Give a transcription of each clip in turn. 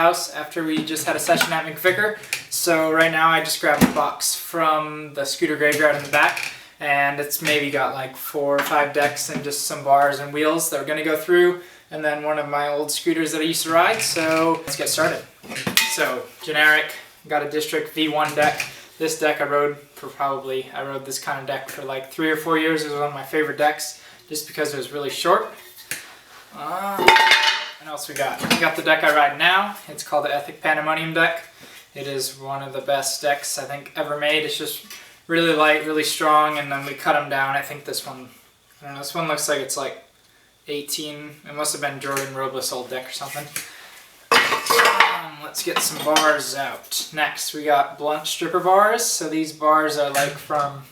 house after we just had a session at McVicker. So right now I just grabbed a box from the scooter graveyard in the back, and it's maybe got like 4 or 5 decks and just some bars and wheels that we're going to go through, and then one of my old scooters that I used to ride. So let's get started. So generic, got a District V1 deck. This deck I rode this kind of deck for like 3 or 4 years. It was one of my favorite decks just because it was really short. What else we got? We got the deck I ride now. It's called the Ethic Pandemonium deck. It is one of the best decks I think ever made. It's just really light, really strong, and then we cut them down. I think this one, I don't know, this one looks like it's like 18. It must have been Jordan Robles' old deck or something. Let's get some bars out. Next, we got blunt stripper bars. So these bars are like from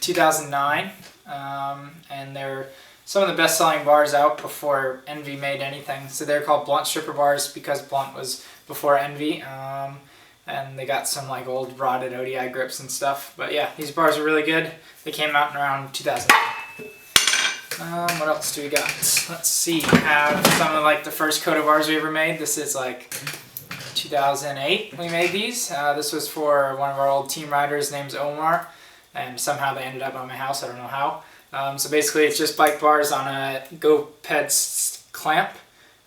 2009, and they're some of the best-selling bars out before Envy made anything. So they're called blunt stripper bars because blunt was before Envy, and they got some like old rotted ODI grips and stuff. But yeah, these bars are really good. They came out in around 2009. What else do we got? Let's see. We have some of like the first Dakota bars we ever made. This is like 2008 we made these. This was for one of our old team riders named Omar, and somehow they ended up at my house. I don't know how. So basically it's just bike bars on a GoPed clamp,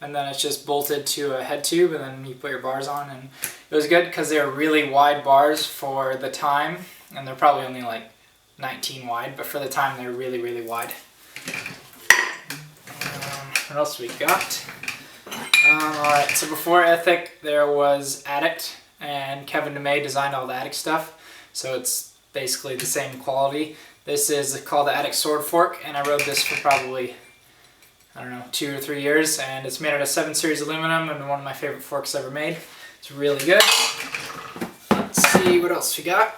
and then it's just bolted to a head tube, and then you put your bars on. And it was good because they were really wide bars for the time, and they're probably only like 19 wide, but for the time they're really, really wide. What else we got? Alright, so before Ethic there was Addict, and Kevin DeMay designed all the Addict stuff, so it's basically the same quality. This is called the Addict Sword Fork, and I rode this for probably, I don't know, 2 or 3 years, and it's made out of 7 series aluminum and one of my favorite forks ever made. It's really good. Let's see what else we got.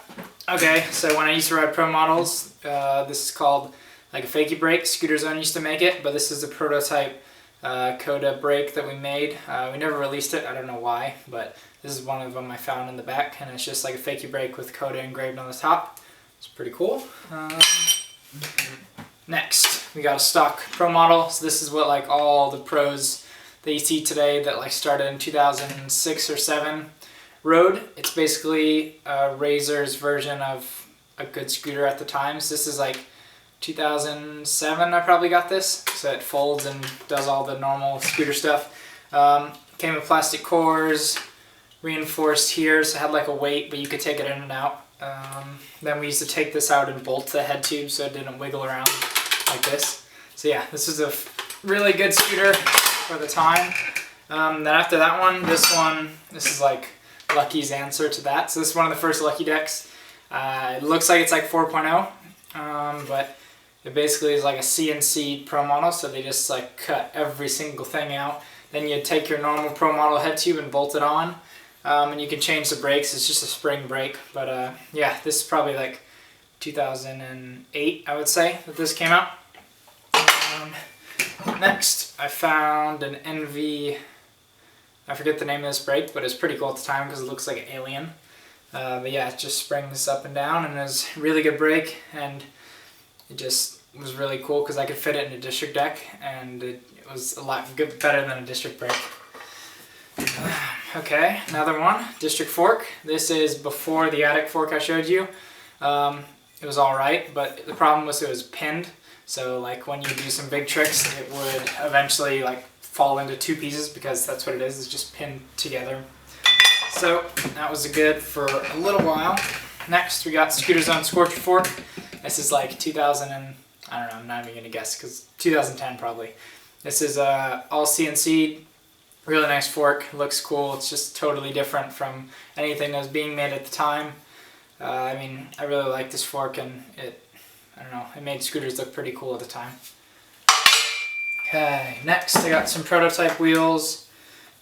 Okay, so when I used to ride pro models, this is called like a fakie brake. Scooter Zone used to make it, but this is a prototype Coda brake that we made. We never released it, I don't know why, but this is one of them I found in the back, and it's just like a fakie brake with Coda engraved on the top. It's pretty cool. Next, we got a stock pro model. So this is what like all the pros that you see today that like started in 2006 or 7 rode. It's basically a Razor's version of a good scooter at the time. So this is like 2007 I probably got this. So it folds and does all the normal scooter stuff. Came with plastic cores, reinforced here, so it had like a weight, but you could take it in and out. Then we used to take this out and bolt the head tube so it didn't wiggle around like this. So yeah, this is a really good scooter for the time. Then after that one, this is like Lucky's answer to that. So this is one of the first Lucky decks. It looks like it's like 4.0, but it basically is like a CNC pro model, so they just like cut every single thing out. Then you take your normal pro model head tube and bolt it on. And you can change the brakes. It's just a spring brake. But yeah, this is probably like 2008, I would say, that this came out. Next, I found an Envy, I forget the name of this brake, but it's pretty cool at the time because it looks like an alien. But yeah, it just springs up and down, and it's a really good brake, and it just was really cool because I could fit it in a district deck, and it was a lot better than a district brake. Okay, another one, District Fork. This is before the Addict fork I showed you. It was alright, but the problem was it was pinned. So like when you do some big tricks, it would eventually like fall into 2 pieces because that's what it is, it's just pinned together. So that was good for a little while. Next we got Scooter Zone Scorcher Fork. This is like 2000 and, I don't know, I'm not even going to guess because 2010 probably. This is all CNC. Really nice fork, looks cool. It's just totally different from anything that was being made at the time. I mean, I really like this fork, and I don't know, it made scooters look pretty cool at the time. Okay, next I got some prototype wheels.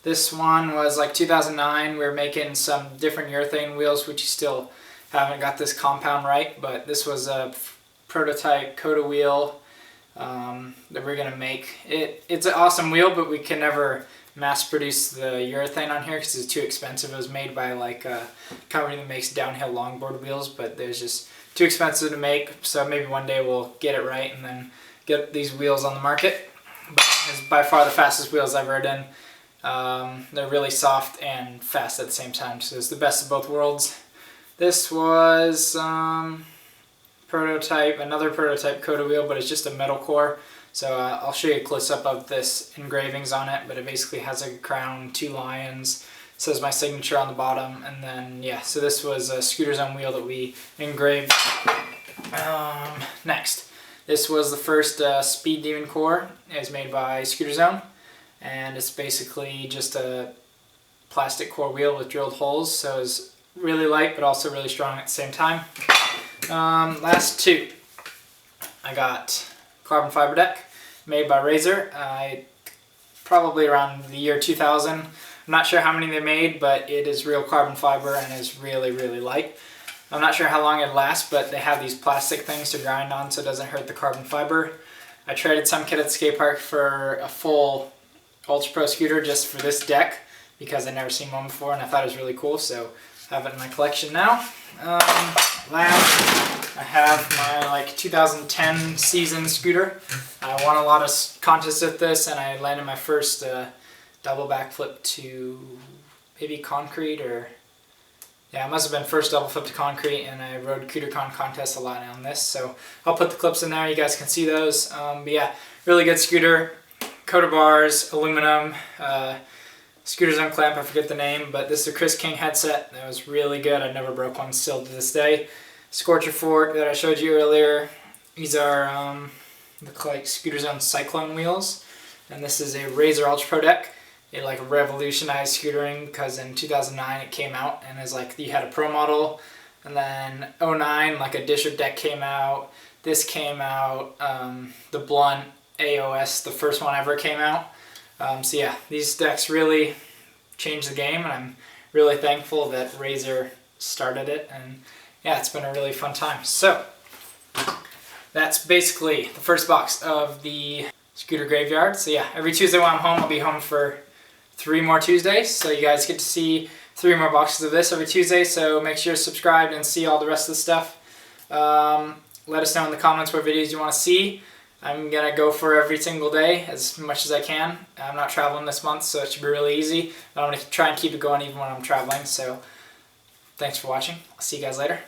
This one was like 2009. We were making some different urethane wheels, which you still haven't got this compound right, but this was a prototype Coda wheel that we're gonna make. It's an awesome wheel, but we can never mass produce the urethane on here because it's too expensive. It was made by like a company that makes downhill longboard wheels, but there's just too expensive to make, so maybe one day we'll get it right and then get these wheels on the market. But it's by far the fastest wheels I've ridden. They're really soft and fast at the same time, so it's the best of both worlds. This was another prototype Dakota wheel, but it's just a metal core. So I'll show you a close-up of this engravings on it, but it basically has a crown, 2 lions, says my signature on the bottom, and then yeah, so this was a Scooter Zone wheel that we engraved. Next, this was the first Speed Demon core. It was made by Scooter Zone, and it's basically just a plastic core wheel with drilled holes, so it's really light but also really strong at the same time. Last two, I got carbon fiber deck made by Razor. Probably around the year 2000. I'm not sure how many they made, but it is real carbon fiber and is really, really light. I'm not sure how long it'll last, but they have these plastic things to grind on so it doesn't hurt the carbon fiber. I traded some kid at the skate park for a full Ultra Pro scooter just for this deck because I'd never seen one before and I thought it was really cool, so I have it in my collection now. Last, I have my 2010 season scooter. I won a lot of contests with this, and I landed my first double backflip to maybe concrete, or yeah, it must have been first double flip to concrete, and I rode CooterCon contests a lot on this, so I'll put the clips in there, you guys can see those. But yeah, really good scooter, Dakota bars, aluminum, Scooter Zone clamp, I forget the name, but this is a Chris King headset. That was really good. I never broke one still to this day. Scorcher fork that I showed you earlier. These are look like Scooter Zone Cyclone wheels, and this is a Razor Ultra Pro deck. It revolutionized scootering because in 2009 it came out, and it's you had a pro model, and then 2009 a Disher deck came out. This came out. The Blunt AOS, the first one ever, came out. So yeah, these decks really changed the game, and I'm really thankful that Razor started it, and yeah, it's been a really fun time. So that's basically the first box of the scooter graveyard. So yeah, every Tuesday when I'm home, I'll be home for 3 more Tuesdays, so you guys get to see 3 more boxes of this every Tuesday, so make sure you're subscribed and see all the rest of the stuff. Let us know in the comments what videos you want to see. I'm going to go for every single day as much as I can. I'm not traveling this month, so it should be really easy. But I'm going to try and keep it going even when I'm traveling. So thanks for watching. I'll see you guys later.